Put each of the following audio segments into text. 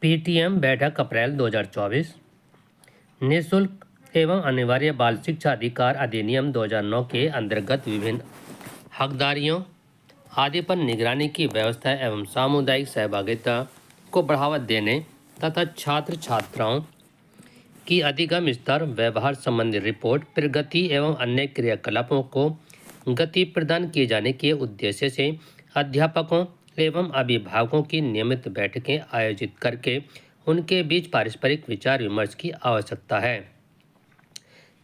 PTM बैठक अप्रैल 2024। निःशुल्क एवं अनिवार्य बाल शिक्षा अधिकार अधिनियम 2009 के अंतर्गत विभिन्न हकदारियों आदि पर निगरानी की व्यवस्था एवं सामुदायिक सहभागिता को बढ़ावा देने तथा छात्र छात्राओं की अधिगम स्तर, व्यवहार संबंधी रिपोर्ट, प्रगति एवं अन्य क्रियाकलापों को गति प्रदान किए जाने के उद्देश्य से अध्यापकों एवं अभिभावकों की नियमित बैठकें आयोजित करके उनके बीच पारस्परिक विचार विमर्श की आवश्यकता है।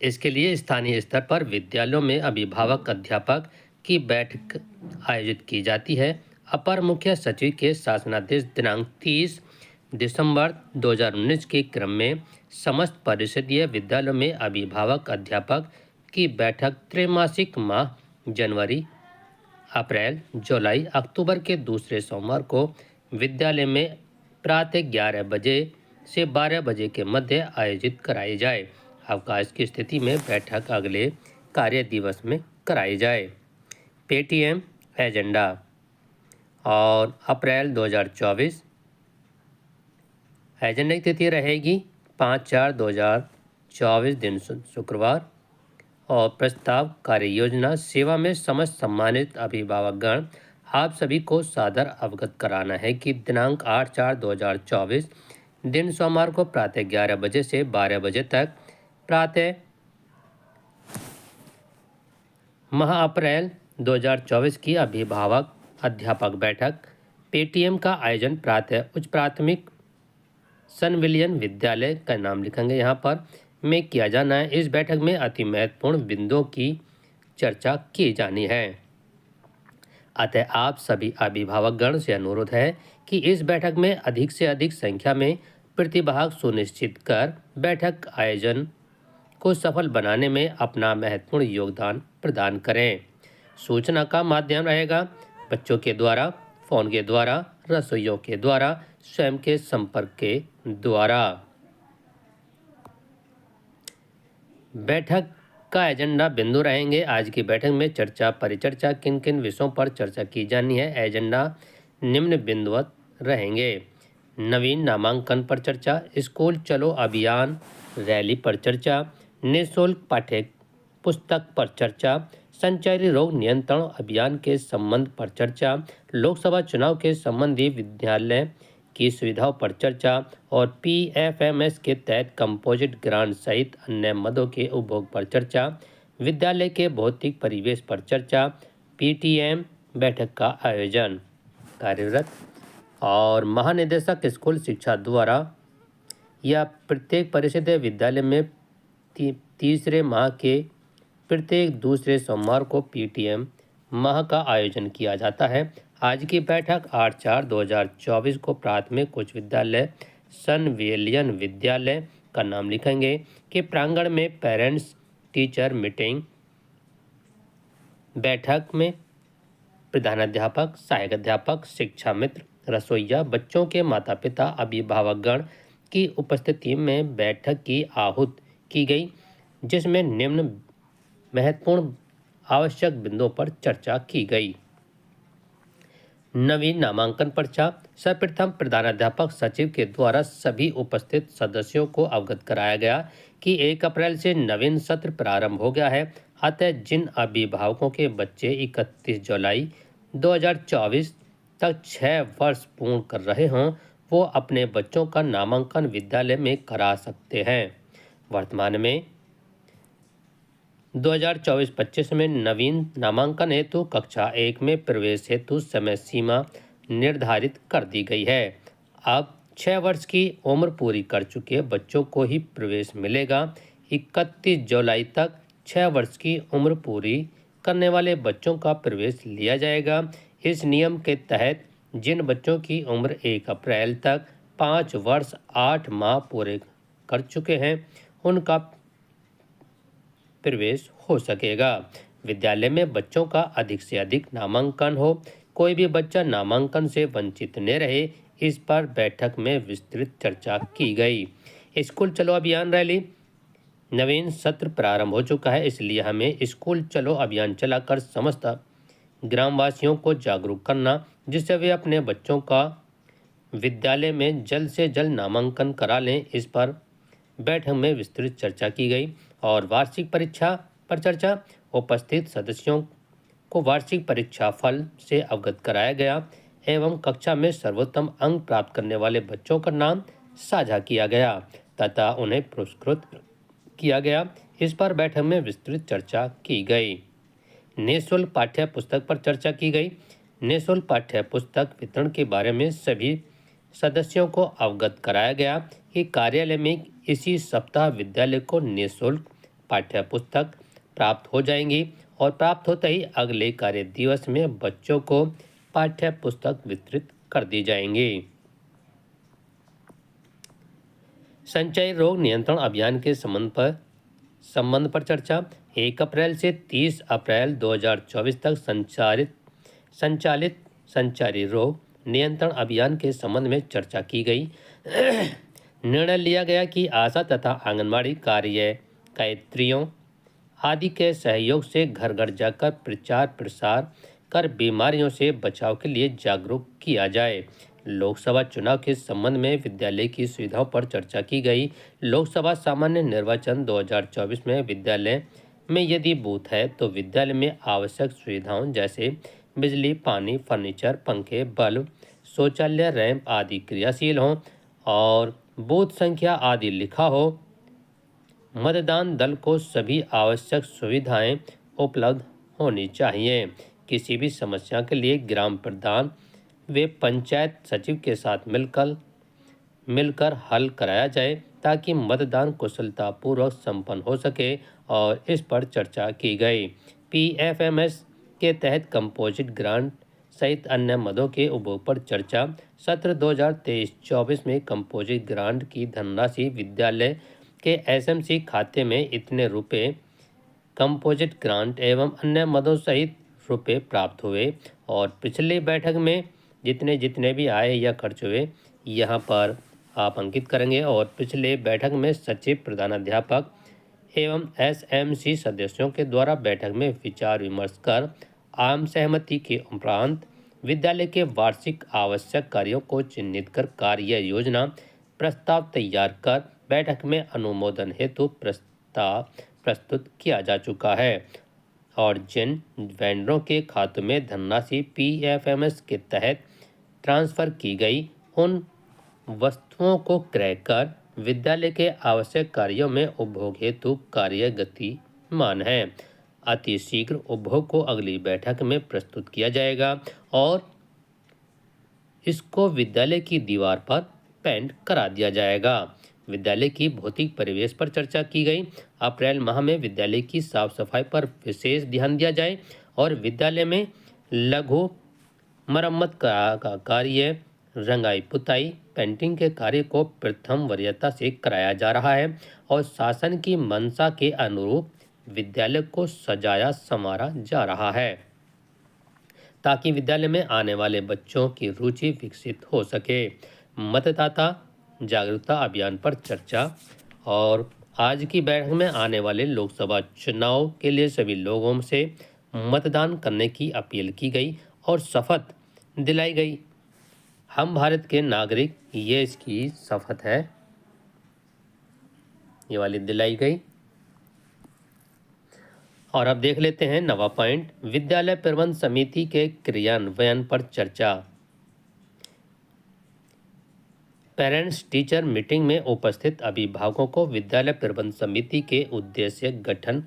इसके लिए स्थानीय स्तर पर विद्यालयों में अभिभावक अध्यापक की बैठक आयोजित की जाती है। अपर मुख्य सचिव के शासनादेश दिनांक 30 दिसंबर 2019 के क्रम में समस्त परिषदीय विद्यालयों में अभिभावक अध्यापक की बैठक त्रैमासिक माह जनवरी, अप्रैल, जुलाई, अक्टूबर के दूसरे सोमवार को विद्यालय में प्रातः 11 बजे से 12 बजे के मध्य आयोजित कराई जाए। अवकाश की स्थिति में बैठक अगले कार्य दिवस में कराई जाए। पेटीएम एजेंडा और अप्रैल 2024 एजेंडा की तिथि रहेगी 5/4/2024 दिन शुक्रवार और प्रस्ताव कार्य योजना सेवा में समस्त सम्मानित अभिभावकगण आप सभी को सादर अवगत कराना है कि दिनांक 8/4/2024 दिन सोमवार को प्रातः 11 बजे से 12 बजे तक प्रातः माह अप्रैल 2024 की अभिभावक अध्यापक बैठक पेटीएम का आयोजन प्रातः उच्च प्राथमिक सन विलियन विद्यालय का नाम लिखेंगे यहाँ पर में किया जाना है। इस बैठक में अति महत्वपूर्ण बिंदुओं की चर्चा की जानी है। अतः आप सभी अभिभावकगण से अनुरोध है कि इस बैठक में अधिक से अधिक संख्या में प्रतिभाग सुनिश्चित कर बैठक आयोजन को सफल बनाने में अपना महत्वपूर्ण योगदान प्रदान करें। सूचना का माध्यम रहेगा बच्चों के द्वारा, फोन के द्वारा, रसोइयों के द्वारा, स्वयं के संपर्क के द्वारा। बैठक का एजेंडा बिंदु रहेंगे। आज की बैठक में चर्चा परिचर्चा किन किन विषयों पर चर्चा की जानी है। एजेंडा निम्न बिंदुवत रहेंगे। नवीन नामांकन पर चर्चा, स्कूल चलो अभियान रैली पर चर्चा, निःशुल्क पाठ्य पुस्तक पर चर्चा, संचारी रोग नियंत्रण अभियान के संबंध पर चर्चा, लोकसभा चुनाव के संबंधी विद्यालय की सुविधाओं पर चर्चा और पीएफएमएस के तहत कंपोजिट ग्रांट सहित अन्य मदों के उपभोग पर चर्चा, विद्यालय के भौतिक परिवेश पर चर्चा। पीटीएम बैठक का आयोजन कार्यरत और महानिदेशक स्कूल शिक्षा द्वारा या प्रत्येक परिषदीय विद्यालय में तीसरे माह के प्रत्येक दूसरे सोमवार को पीटीएम माह का आयोजन किया जाता है। आज की बैठक 8/4/2024 को प्राथमिक उच्च विद्यालय सन विलियन विद्यालय का नाम लिखेंगे कि प्रांगण में पेरेंट्स टीचर मीटिंग बैठक में प्रधानाध्यापक, सहायक अध्यापक, शिक्षा मित्र, रसोइया, बच्चों के माता पिता, अभिभावकगण की उपस्थिति में बैठक की आहूत की गई, जिसमें निम्न महत्वपूर्ण आवश्यक बिंदुओं पर चर्चा की गई। नवीन नामांकन पर्चा। सर्वप्रथम प्रधानाध्यापक सचिव के द्वारा सभी उपस्थित सदस्यों को अवगत कराया गया कि 1 अप्रैल से नवीन सत्र प्रारंभ हो गया है। अतः जिन अभिभावकों के बच्चे 31 जुलाई 2024 तक 6 वर्ष पूर्ण कर रहे हों, वो अपने बच्चों का नामांकन विद्यालय में करा सकते हैं। वर्तमान में 2024-25 में नवीन नामांकन हेतु कक्षा 1 में प्रवेश हेतु समय सीमा निर्धारित कर दी गई है। अब 6 वर्ष की उम्र पूरी कर चुके बच्चों को ही प्रवेश मिलेगा। 31 जुलाई तक 6 वर्ष की उम्र पूरी करने वाले बच्चों का प्रवेश लिया जाएगा। इस नियम के तहत जिन बच्चों की उम्र 1 अप्रैल तक 5 वर्ष 8 माह पूरे कर चुके हैं, उनका प्रवेश हो सकेगा। विद्यालय में बच्चों का अधिक से अधिक नामांकन हो, कोई भी बच्चा नामांकन से वंचित न रहे, इस पर बैठक में विस्तृत चर्चा की गई। स्कूल चलो अभियान रैली। नवीन सत्र प्रारंभ हो चुका है, इसलिए हमें स्कूल चलो अभियान चलाकर समस्त ग्रामवासियों को जागरूक करना, जिससे वे अपने बच्चों का विद्यालय में जल्द से जल्द नामांकन करा लें, इस पर बैठक में विस्तृत चर्चा की गई। और वार्षिक परीक्षा पर चर्चा, उपस्थित सदस्यों को वार्षिक परीक्षा फल से अवगत कराया गया एवं कक्षा में सर्वोत्तम अंक प्राप्त करने वाले बच्चों का नाम साझा किया गया तथा उन्हें पुरस्कृत किया गया। इस पर बैठक में विस्तृत चर्चा की गई। निःशुल्क पाठ्य पुस्तक पर चर्चा की गई। निःशुल्क पाठ्य पुस्तक वितरण के बारे में सभी सदस्यों को अवगत कराया गया कि कार्यालय में इसी सप्ताह विद्यालय को निःशुल्क पाठ्य पुस्तक प्राप्त हो जाएंगी और प्राप्त होते ही अगले कार्य दिवस में बच्चों को पाठ्य पुस्तक वितरित कर दी जाएंगी। संचारी रोग नियंत्रण अभियान के संबंध पर चर्चा। 1 अप्रैल से 30 अप्रैल 2024 तक संचालित संचारी रोग नियंत्रण अभियान के संबंध में चर्चा की गई। निर्णय लिया गया कि आशा तथा आंगनबाड़ी कार्यकर्त्रियों आदि के सहयोग से घर घर जाकर प्रचार प्रसार कर बीमारियों से बचाव के लिए जागरूक किया जाए। लोकसभा चुनाव के संबंध में विद्यालय की सुविधाओं पर चर्चा की गई। लोकसभा सामान्य निर्वाचन 2024 में विद्यालय में यदि बूथ है तो विद्यालय में आवश्यक सुविधाओं जैसे बिजली, पानी, फर्नीचर, पंखे, बल्ब, शौचालय, रैंप आदि क्रियाशील हों और बूथ संख्या आदि लिखा हो। मतदान दल को सभी आवश्यक सुविधाएं उपलब्ध होनी चाहिए। किसी भी समस्या के लिए ग्राम प्रधान वे पंचायत सचिव के साथ मिलकर हल कराया जाए ताकि मतदान कुशलतापूर्वक संपन्न हो सके और इस पर चर्चा की गई। PFMS के तहत कंपोजिट ग्रांट सहित अन्य मदों के उपभोग पर चर्चा। सत्र 2023-24 में कंपोजिट ग्रांट की धनराशि विद्यालय के SMC खाते में इतने रुपए कंपोजिट ग्रांट एवं अन्य मदों सहित रुपए प्राप्त हुए और पिछली बैठक में जितने भी आए या खर्च हुए यहाँ पर आप अंकित करेंगे। और पिछले बैठक में सचिव, प्रधानाध्यापक एवं SMC सदस्यों के द्वारा बैठक में विचार विमर्श कर आम सहमति के उपरांत विद्यालय के वार्षिक आवश्यक कार्यों को चिन्हित कर कार्य योजना प्रस्ताव तैयार कर बैठक में अनुमोदन हेतु प्रस्ताव प्रस्तुत किया जा चुका है और जिन वेंडरों के खातों में धनराशि PFMS के तहत ट्रांसफर की गई उन वस्तुओं को क्रय कर विद्यालय के आवश्यक कार्यों में उपभोग हेतु कार्य गतिमान है। अति शीघ्र उपभोग को अगली बैठक में प्रस्तुत किया जाएगा और इसको विद्यालय की दीवार पर पेंट करा दिया जाएगा। विद्यालय की भौतिक परिवेश पर चर्चा की गई। अप्रैल माह में विद्यालय की साफ सफाई पर विशेष ध्यान दिया जाए और विद्यालय में लघु मरम्मत का कार्य, रंगाई पुताई, पेंटिंग के कार्य को प्रथम वरीयता से कराया जा रहा है और शासन की मंशा के अनुरूप विद्यालय को सजाया संवारा जा रहा है ताकि विद्यालय में आने वाले बच्चों की रुचि विकसित हो सके। मतदाता जागरूकता अभियान पर चर्चा। और आज की बैठक में आने वाले लोकसभा चुनाव के लिए सभी लोगों से मतदान करने की अपील की गई और शपथ दिलाई गई। हम भारत के नागरिक, ये इसकी शपथ है, ये वाली दिलाई गई। और अब देख लेते हैं नवा पॉइंट, विद्यालय प्रबंध समिति के क्रियान्वयन पर चर्चा। पेरेंट्स टीचर मीटिंग में उपस्थित अभिभावकों को विद्यालय प्रबंध समिति के उद्देश्य, गठन,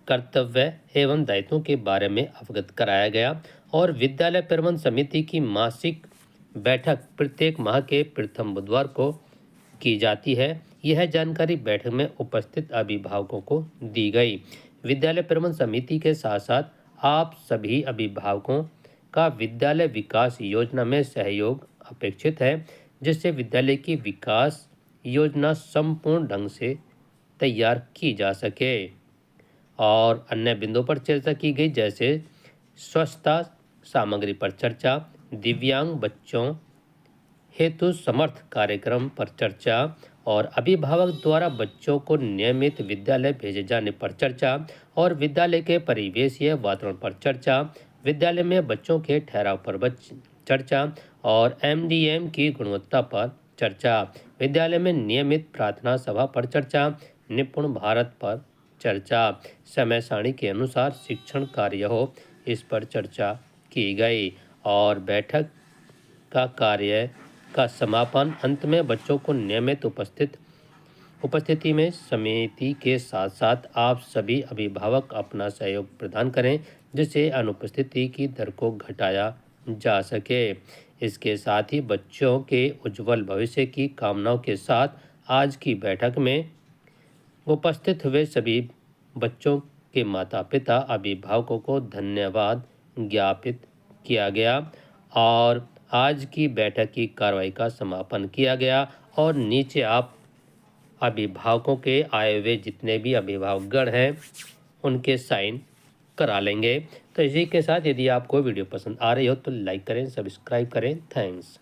कर्तव्य एवं दायित्वों के बारे में अवगत कराया गया और विद्यालय प्रबंध समिति की मासिक बैठक प्रत्येक माह के प्रथम बुधवार को की जाती है। यह जानकारी बैठक में उपस्थित अभिभावकों को दी गई। विद्यालय प्रबंध समिति के साथ साथ आप सभी अभिभावकों का विद्यालय विकास योजना में सहयोग अपेक्षित है जिससे विद्यालय की विकास योजना संपूर्ण ढंग से तैयार की जा सके। और अन्य बिंदुओं पर चर्चा की गई जैसे स्वच्छता सामग्री पर चर्चा, दिव्यांग बच्चों हेतु समर्थ कार्यक्रम पर चर्चा और अभिभावक द्वारा बच्चों को नियमित विद्यालय भेजे जाने पर चर्चा और विद्यालय के परिवेशीय वातावरण पर चर्चा, विद्यालय में बच्चों के ठहराव पर चर्चा और एमडीएम की गुणवत्ता पर चर्चा, विद्यालय में नियमित प्रार्थना सभा पर चर्चा, निपुण भारत पर चर्चा, समय सारणी के अनुसार शिक्षण कार्य हो, इस पर चर्चा की गई। और बैठक का कार्य का समापन, अंत में बच्चों को नियमित उपस्थिति में समिति के साथ साथ आप सभी अभिभावक अपना सहयोग प्रदान करें, जिससे अनुपस्थिति की दर को घटाया जा सके। इसके साथ ही बच्चों के उज्जवल भविष्य की कामनाओं के साथ आज की बैठक में उपस्थित हुए सभी बच्चों के माता पिता अभिभावकों को धन्यवाद ज्ञापित किया गया और आज की बैठक की कार्रवाई का समापन किया गया। और नीचे आप अभिभावकों के आए हुए जितने भी अभिभावकगण हैं उनके साइन करा लेंगे। तो इसी के साथ यदि आपको वीडियो पसंद आ रही हो तो लाइक करें, सब्सक्राइब करें। थैंक्स।